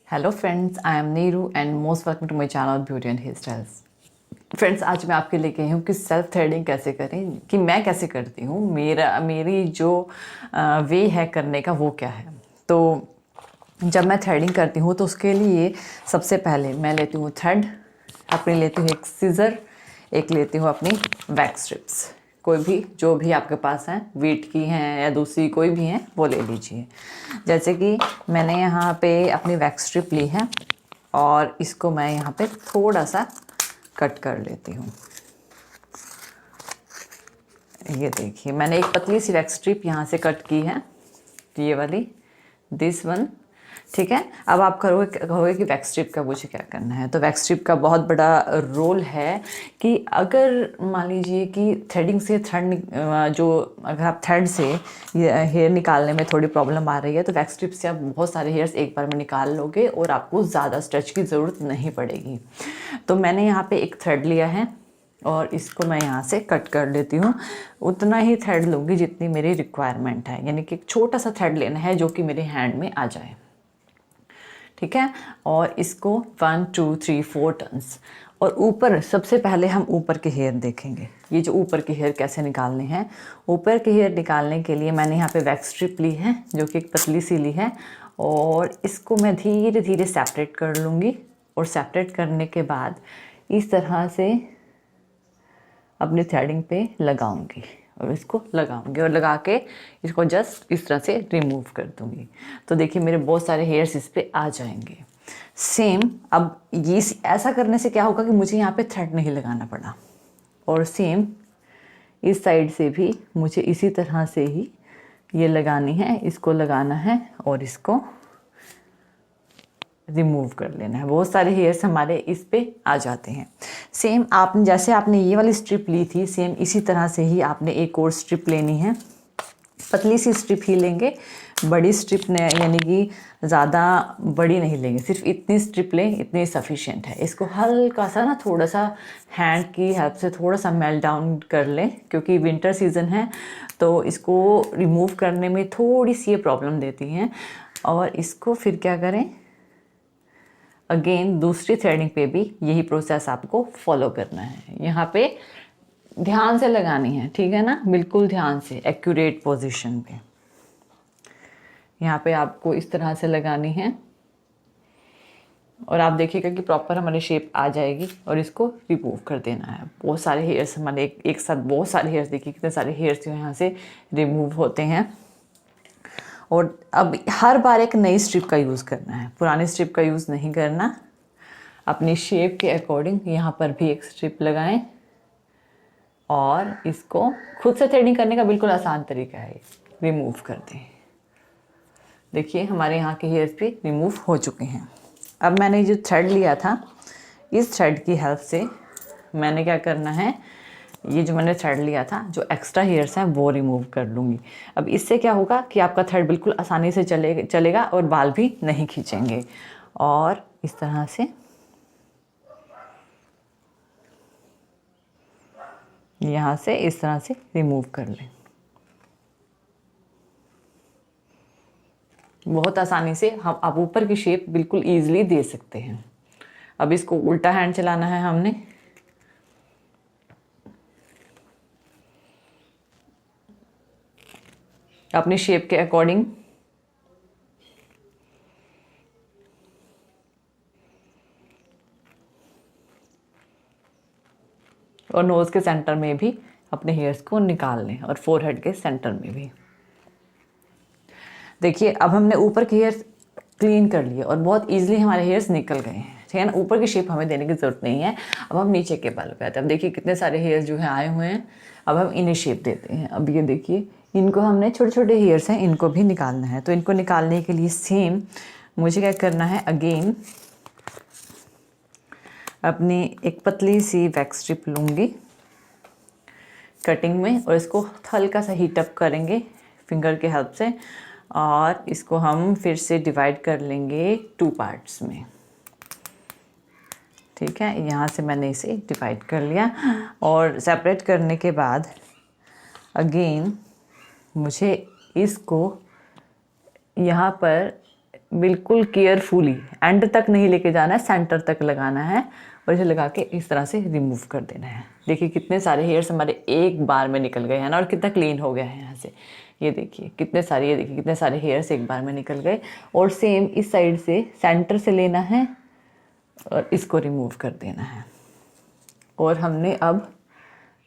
Hello friends, I am Neeru and most welcome to my channel beauty and hair styles. Friends, आज मैं आपके लेके आई हूँ कि सेल्फ थ्रेडिंग कैसे करें, कि मैं कैसे करती हूँ, मेरी जो वे है करने का वो क्या है। तो जब मैं थ्रेडिंग करती हूँ तो उसके लिए सबसे पहले मैं लेती हूँ थ्रेड, अपनी लेती हूँ एक सीज़र, एक लेती हूँ अपनी वैक्स स्ट्रिप्स। कोई भी जो भी आपके पास है, वीट की हैं या दूसरी कोई भी हैं वो ले लीजिए। जैसे कि मैंने यहाँ पे अपनी वैक्स स्ट्रिप ली है और इसको मैं यहाँ पे थोड़ा सा कट कर लेती हूँ। ये देखिए, मैंने एक पतली सी वैक्स स्ट्रिप यहाँ से कट की है, ये वाली, दिस वन। ठीक है, अब आप कहोगे कि वैक्स स्ट्रिप का मुझे क्या करना है। तो वैक्स स्ट्रिप का बहुत बड़ा रोल है कि अगर मान लीजिए कि थ्रेडिंग से जो अगर आप थ्रेड से हेयर निकालने में थोड़ी प्रॉब्लम आ रही है तो वैक्स स्ट्रिप से आप बहुत सारे हेयर्स एक बार में निकाल लोगे और आपको ज़्यादा स्ट्रेच की ज़रूरत नहीं पड़ेगी। तो मैंने यहाँ पे एक थ्रेड लिया है और इसको मैं यहाँ से कट कर लेती हूँ। उतना ही थ्रेड लूँगी जितनी मेरी रिक्वायरमेंट है, यानी कि एक छोटा सा थ्रेड लेना है जो कि मेरे हैंड में आ जाए। ठीक है, और इसको 1 2 3 4 टर्न्स। और ऊपर सबसे पहले हम ऊपर के हेयर देखेंगे, ये जो ऊपर के हेयर कैसे निकालने हैं। ऊपर के हेयर निकालने के लिए मैंने यहाँ पे वैक्स स्ट्रिप ली है जो कि एक पतली सी ली है और इसको मैं धीरे धीरे सेपरेट कर लूँगी। और सेपरेट करने के बाद इस तरह से अपनी थ्रेडिंग पे लगाऊंगी और इसको लगाऊंगी और लगा के इसको जस्ट इस तरह से रिमूव कर दूंगी। तो देखिए मेरे बहुत सारे हेयर्स इस पे आ जाएंगे। सेम अब ये ऐसा करने से क्या होगा कि मुझे यहाँ पे थ्रेड नहीं लगाना पड़ा। और सेम इस साइड से भी मुझे इसी तरह से ही ये लगानी है, इसको लगाना है और इसको रिमूव कर लेना है। बहुत सारे हेयर्स हमारे इस पे आ जाते हैं। सेम आपने जैसे आपने ये वाली स्ट्रिप ली थी, सेम इसी तरह से ही आपने एक और स्ट्रिप लेनी है। पतली सी स्ट्रिप ही लेंगे, बड़ी स्ट्रिप ने यानी कि ज़्यादा बड़ी नहीं लेंगे, सिर्फ इतनी स्ट्रिप लें, इतनी सफिशिएंट है। इसको हल्का सा ना थोड़ा सा हैंड की हेल्प से थोड़ा सा मेल्ट डाउन कर लें, क्योंकि विंटर सीज़न है तो इसको रिमूव करने में थोड़ी सी ये प्रॉब्लम देती हैं। और इसको फिर क्या करें, अगेन दूसरी थ्रेडिंग पे भी यही प्रोसेस आपको फॉलो करना है। यहाँ पे ध्यान से लगानी है, ठीक है ना, बिल्कुल ध्यान से, एक्यूरेट पोजीशन पे। यहाँ पे आपको इस तरह से लगानी है और आप देखिएगा कि प्रॉपर हमारी शेप आ जाएगी और इसको रिमूव कर देना है। बहुत सारे हेयर्स हमारे एक साथ बहुत सारे हेयर्स, देखिए कितने सारे हेयर्स जो यहाँ से रिमूव होते हैं। और अब हर बार एक नई स्ट्रिप का यूज़ करना है, पुरानी स्ट्रिप का यूज़ नहीं करना। अपनी शेप के अकॉर्डिंग यहाँ पर भी एक स्ट्रिप लगाएं और इसको खुद से थ्रेडिंग करने का बिल्कुल आसान तरीका है, रिमूव कर दें। देखिए हमारे यहाँ के हेयर्स भी रिमूव हो चुके हैं। अब मैंने जो थ्रेड लिया था, इस थ्रेड की हेल्प से मैंने क्या करना है, ये जो मैंने थ्रेड लिया था, जो एक्स्ट्रा हेयर्स हैं वो रिमूव कर लूँगी। अब इससे क्या होगा कि आपका थ्रेड बिल्कुल आसानी से चलेगा और बाल भी नहीं खींचेंगे। और इस तरह से यहाँ से इस तरह से रिमूव कर लें। बहुत आसानी से हम अब ऊपर की शेप बिल्कुल ईजिली दे सकते हैं। अब इसको उल्टा हैंड चलाना है हमने। अपनी शेप के अकॉर्डिंग और नोज़ के सेंटर में भी अपने हेयर्स को निकाल लें और फोरहेड के सेंटर में भी। देखिए अब हमने ऊपर के हेयर्स क्लीन कर लिए और बहुत इजीली हमारे हेयर्स निकल गए हैं, ठीक है ना। ऊपर की शेप हमें देने की ज़रूरत नहीं है। अब हम नीचे के बाल पे आते हैं। अब देखिए कितने सारे हेयर्स जो हैं आए हुए हैं, अब हम इन्हें शेप देते हैं। अब ये देखिए, इनको हमने छोटे छोटे हेयर्स हैं, इनको भी निकालना है। तो इनको निकालने के लिए सेम मुझे क्या करना है, अगेन अपनी एक पतली सी वैक्स स्ट्रिप लूँगी कटिंग में और इसको हल्का सा हीट अप करेंगे फिंगर के हेल्प से और इसको हम फिर से डिवाइड कर लेंगे 2 पार्ट्स में। ठीक है, यहाँ से मैंने इसे डिवाइड कर लिया और सेपरेट करने के बाद अगेन मुझे इसको यहाँ पर बिल्कुल केयरफुली एंड तक नहीं लेके जाना है, सेंटर तक लगाना है और इसे लगा के इस तरह से रिमूव कर देना है। देखिए कितने सारे हेयर्स हमारे एक बार में निकल गए हैं ना, और कितना क्लीन हो गया है यहाँ से। ये देखिए कितने सारे, ये देखिए कितने सारे हेयर्स एक बार में निकल गए। और सेम इस साइड से सेंटर से लेना है और इसको रिमूव कर देना है। और हमने अब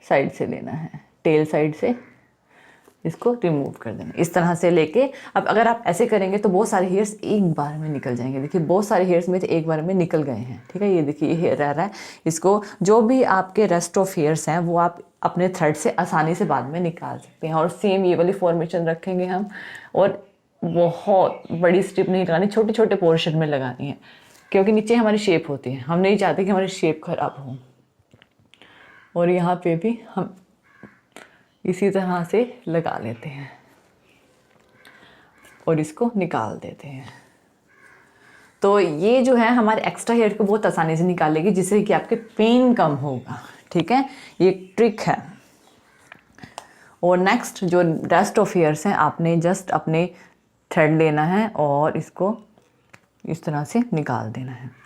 साइड से लेना है, टेल साइड से इसको रिमूव कर देना इस तरह से लेके। अब अगर आप ऐसे करेंगे तो बहुत सारे हेयर्स एक बार में निकल जाएंगे। देखिए बहुत सारे हेयर्स में एक बार में निकल गए हैं, ठीक है। ये देखिए ये हेयर रह रहा है, इसको जो भी आपके रेस्ट ऑफ हेयर्स हैं वो आप अपने थ्रेड से आसानी से बाद में निकाल सकते हैं। और सेम ये वाली फॉर्मेशन रखेंगे हम, और बहुत बड़ी स्ट्रिप नहीं लगानी, छोटे छोटे पोर्शन में लगानी है, क्योंकि नीचे हमारी शेप होती है, हम नहीं चाहते कि हमारी शेप खराब हो। और यहाँ पे भी हम इसी तरह से लगा लेते हैं और इसको निकाल देते हैं। तो ये जो है हमारे एक्स्ट्रा हेयर को बहुत आसानी से निकालेगी, जिससे कि आपके पेन कम होगा, ठीक है। ये एक ट्रिक है। और नेक्स्ट जो रेस्ट ऑफ हेयर्स हैं, आपने जस्ट अपने थ्रेड लेना है और इसको इस तरह से निकाल देना है।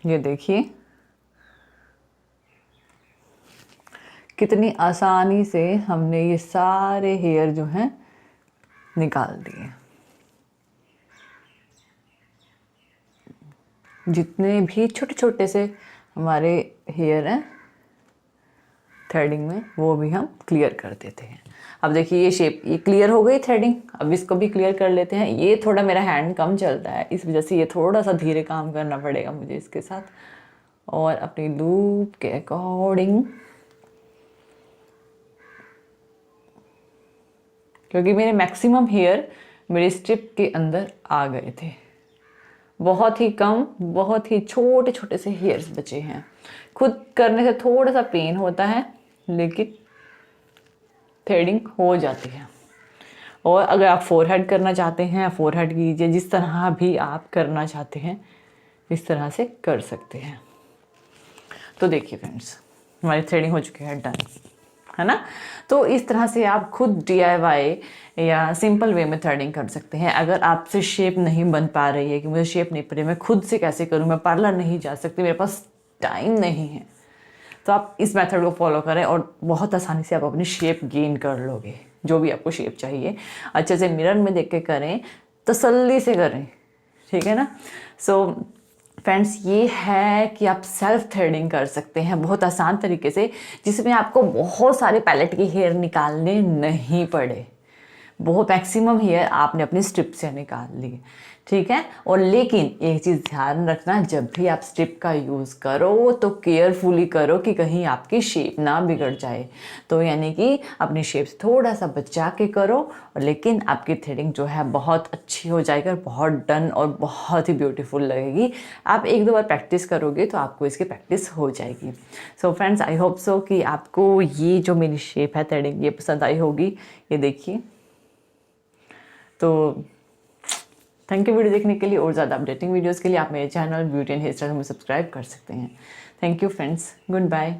ये देखिए कितनी आसानी से हमने ये सारे हेयर जो हैं निकाल दिए। जितने भी छोटे छोटे से हमारे हेयर हैं थ्रेडिंग में, वो भी हम क्लियर कर देते हैं। अब देखिए ये शेप ये क्लियर हो गई थ्रेडिंग। अब इसको भी क्लियर कर लेते हैं। ये थोड़ा मेरा हैंड कम चलता है, इस वजह से ये थोड़ा सा धीरे काम करना पड़ेगा मुझे इसके साथ। और अपनी लूप के अकॉर्डिंग, क्योंकि मेरे मैक्सिमम हेयर मेरे स्ट्रिप के अंदर आ गए थे, बहुत ही कम, बहुत ही छोटे छोटे से हेयर्स बचे हैं। खुद करने से थोड़ा सा पेन होता है, लेकिन थ्रेडिंग हो जाती है। और अगर आप फोरहेड करना चाहते हैं, फोरहेड कीजिए, जिस तरह भी आप करना चाहते हैं इस तरह से कर सकते हैं। तो देखिए फ्रेंड्स, हमारी थ्रेडिंग हो चुकी है, डन है ना। तो इस तरह से आप खुद DIY या सिंपल वे में थ्रेडिंग कर सकते हैं। अगर आपसे शेप नहीं बन पा रही है कि मुझे शेप नहीं पड़ रही, मैं खुद से कैसे करूं, मैं पार्लर नहीं जा सकती, मेरे पास टाइम नहीं है, तो आप इस मेथड को फॉलो करें और बहुत आसानी से आप अपनी शेप गेन कर लोगे। जो भी आपको शेप चाहिए अच्छे से मिरर में देख के करें, तसल्ली से करें, ठीक है ना। सो फ्रेंड्स, ये है कि आप सेल्फ थ्रेडिंग कर सकते हैं बहुत आसान तरीके से, जिसमें आपको बहुत सारे पैलेट के हेयर निकालने नहीं पड़े। बहुत मैक्सिमम हेयर आपने अपनी स्ट्रिप से निकाल लिए, ठीक है। और लेकिन एक चीज़ ध्यान रखना, जब भी आप स्ट्रिप का यूज़ करो तो केयरफुली करो कि कहीं आपकी शेप ना बिगड़ जाए। तो यानी कि अपनी शेप से थोड़ा सा बचा के करो, और लेकिन आपकी थ्रेडिंग जो है बहुत अच्छी हो जाएगी और बहुत डन और बहुत ही ब्यूटीफुल लगेगी। आप एक दो बार प्रैक्टिस करोगे तो आपको इसकी प्रैक्टिस हो जाएगी। So friends, I hope so कि आपको ये जो मेरी शेप है थ्रेडिंग, ये पसंद आई होगी। ये देखिए, तो थैंक यू वीडियो देखने के लिए। और ज़्यादा अपडेटिंग वीडियोस के लिए आप मेरे channel beauty and hair style में सब्सक्राइब कर सकते हैं। Thank you friends, good bye.